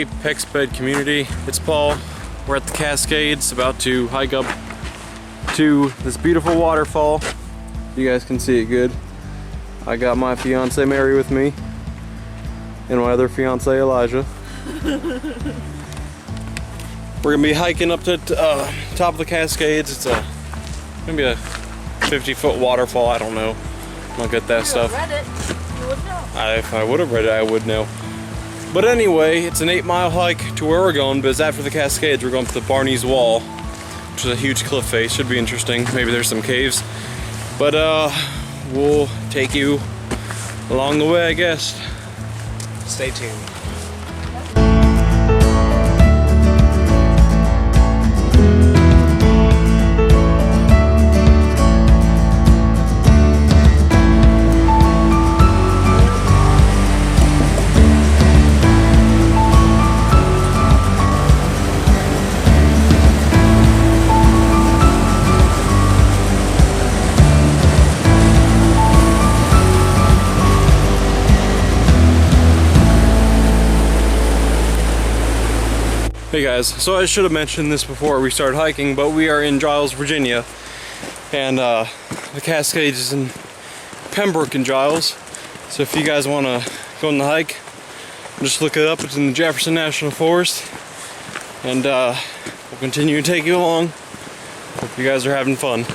Hey, Pexbed community, it's Paul. We're at the Cascades, about to hike up to this beautiful waterfall. You guys can see it good. I got my fiance Mary with me, and my other fiance Elijah. We're gonna be hiking up to top of the Cascades. It's gonna be a 50-foot waterfall. I don't know. I'm not good at that stuff. Read it, you would know. If I would have read it, I would know. But anyway, it's an 8-mile hike to where we're going, but it's after the Cascades. We're going to the Barney's Wall, which is a huge cliff face. Should be interesting. Maybe there's some caves. But we'll take you along the way, I guess. Stay tuned. Hey guys, so I should have mentioned this before we started hiking, but we are in Giles, Virginia, and the Cascades is in Pembrook and Giles. So if you guys want to go on the hike, just look it up. It's in the Jefferson National Forest, and we'll continue to take you along. Hope you guys are having fun.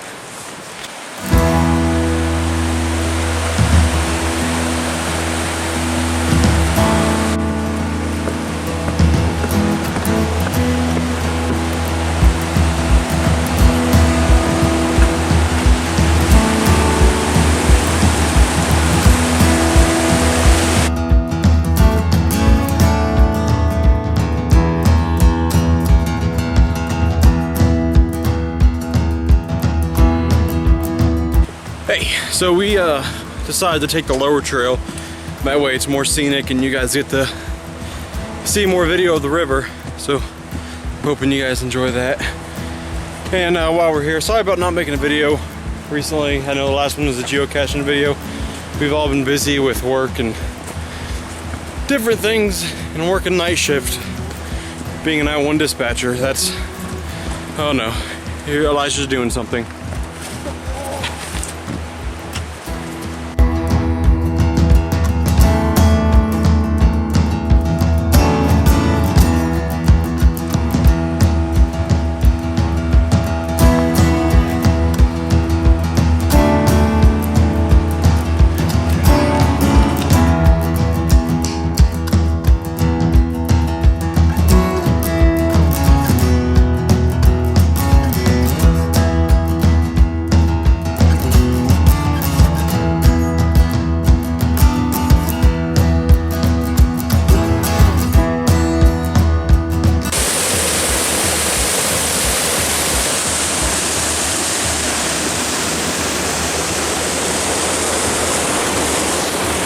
Hey, so we decided to take the lower trail. That way it's more scenic and you guys get to see more video of the river. So I'm hoping you guys enjoy that. And while we're here, sorry about not making a video recently. I know the last one was a geocaching video. We've all been busy with work and different things and working night shift. Being an I-1 dispatcher, that's, oh no, here Elijah's doing something.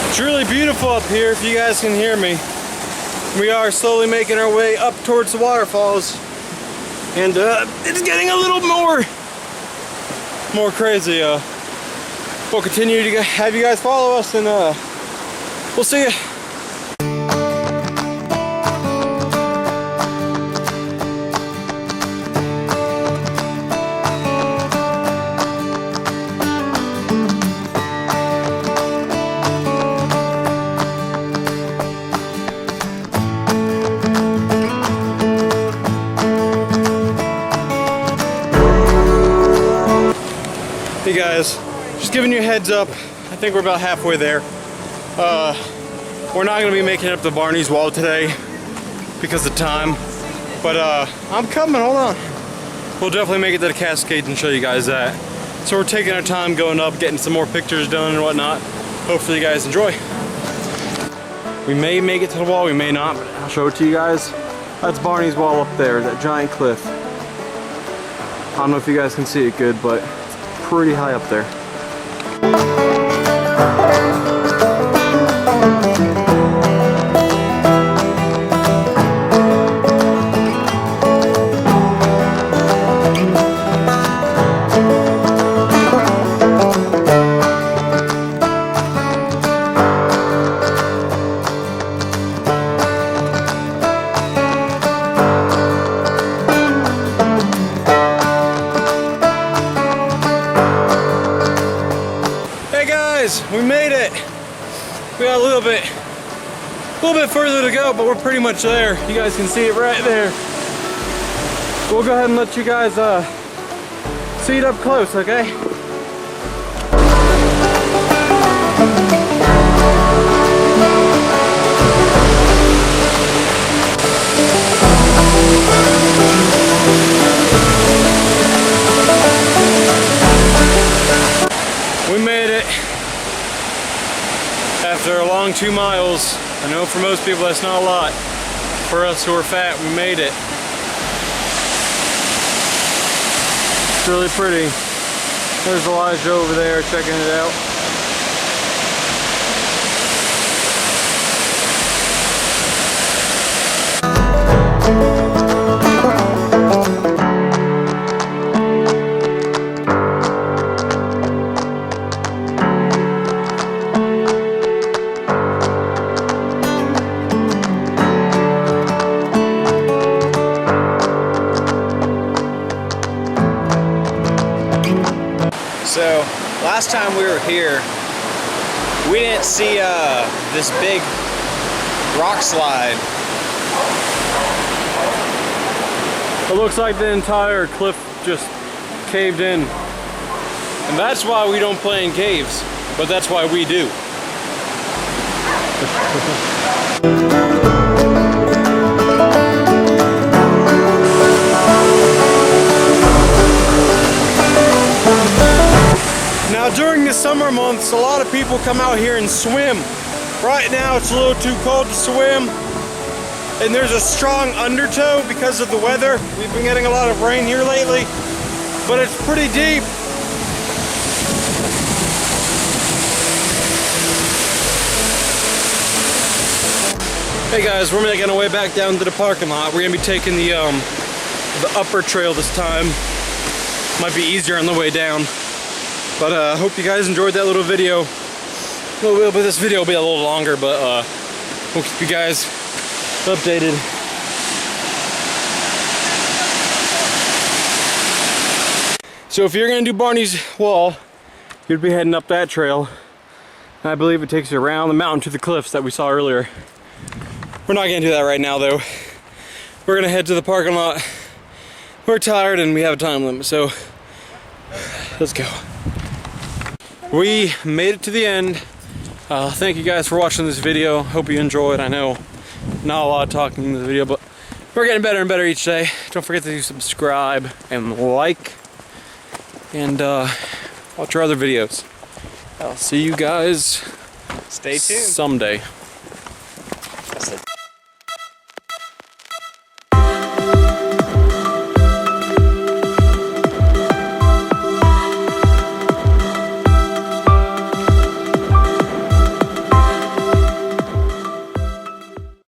It's really beautiful up here, if you guys can hear me. We are slowly making our way up towards the waterfalls, and it's getting a little more crazy. We'll continue to have you guys follow us, and we'll see you. Hey guys, just giving you a heads up. I think we're about halfway there. We're not going to be making it up to Barney's Wall today because of time, but I'm coming, hold on. We'll definitely make it to the Cascades and show you guys that. So we're taking our time going up, getting some more pictures done and whatnot. Hopefully you guys enjoy. We may make it to the wall, we may not, but I'll show it to you guys. That's Barney's Wall up there, that giant cliff. I don't know if you guys can see it good, but pretty high up there. guys, we made it. We got a little bit further to go, but we're pretty much there. You guys can see it right there. We'll go ahead and let you guys see it up close, okay? We made it after a long 2 miles. I know for most people that's not a lot. For us who are fat, we made it. It's really pretty. There's Elijah over there checking it out. So, last time we were here, we didn't see this big rock slide. It looks like the entire cliff just caved in. And that's why we don't play in caves, but that's why we do. Now during the summer months, a lot of people come out here and swim. Right now it's a little too cold to swim, and there's a strong undertow because of the weather. We've been getting a lot of rain here lately, but it's pretty deep. Hey guys, we're making our way back down to the parking lot. We're gonna be taking the upper trail this time. Might be easier on the way down. But I hope you guys enjoyed that little video. This video will be a little longer, but we'll keep you guys updated. So if you're gonna do Barney's Wall, you'd be heading up that trail. I believe it takes you around the mountain to the cliffs that we saw earlier. We're not gonna do that right now though. We're gonna head to the parking lot. We're tired and we have a time limit, so let's go. We made it to the end. Thank you guys for watching this video. Hope you enjoyed. I know not a lot of talking in this video, but we're getting better and better each day. Don't forget to subscribe and like, and watch our other videos. I'll see you guys Stay tuned. someday.